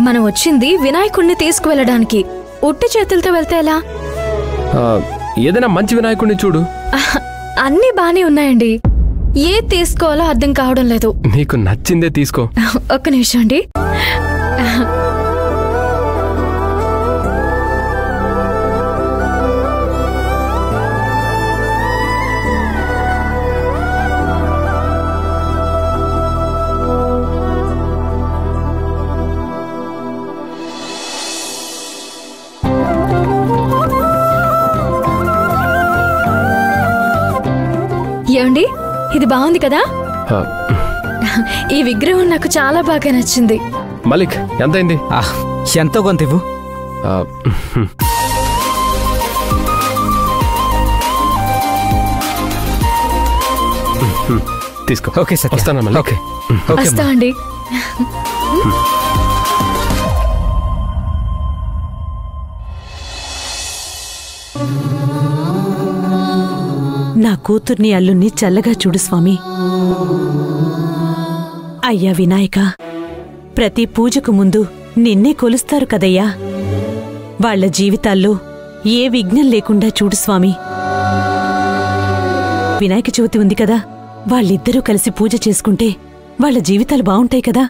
మనం వచ్చింది వినాయకుడిని తీసుకువెళ్ళడానికి. ఉట్టి చేతులతో వెళ్తే ఎలా? ఏదైనా మంచి వినాయకుడిని చూడు. అన్నీ బానే ఉన్నాయండి, ఏ తీసుకోవాలో అర్థం కావడం లేదు. నీకు నచ్చిందే తీసుకో. ఒక్క నిమిషం అండి. ఏమండి, ఇది బాగుంది కదా? ఈ విగ్రహం నాకు చాలా బాగా నచ్చింది. మలిక్, ఎంతైంది? ఎంతో కొంత ఇవ్వు. తీసుకో. ఓకే సార్, వస్తానా మలిక్? ఓకే, వస్తా అండి. నా కూతుర్ని అల్లుణ్ణి చల్లగా చూడు స్వామి. అయ్యా వినాయక, ప్రతి పూజకు ముందు నిన్నే కొలుస్తారు కదయ్యా. వాళ్ల జీవితాల్లో ఏ విఘ్నం లేకుండా చూడు స్వామి. వినాయక చవితి ఉంది కదా, వాళ్ళిద్దరూ కలిసి పూజ చేసుకుంటే వాళ్ల జీవితాలు బావుంటాయి కదా.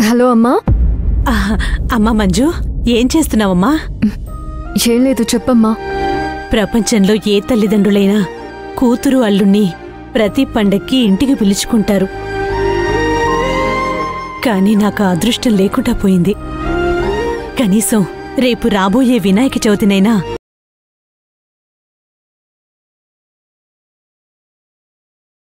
హలో అమ్మా. అమ్మా మంజు, ఏం చేస్తున్నావమ్మా? ఏం లేదు, చెప్పమ్మా. ప్రపంచంలో ఏ తల్లిదండ్రులైనా కూతురు అల్లుణ్ణి ప్రతి పండక్కి ఇంటికి పిలుచుకుంటారు. కాని నాకు అదృష్టం లేకుండా పోయింది. కనీసం రేపు రాబోయే వినాయక చవితినైనా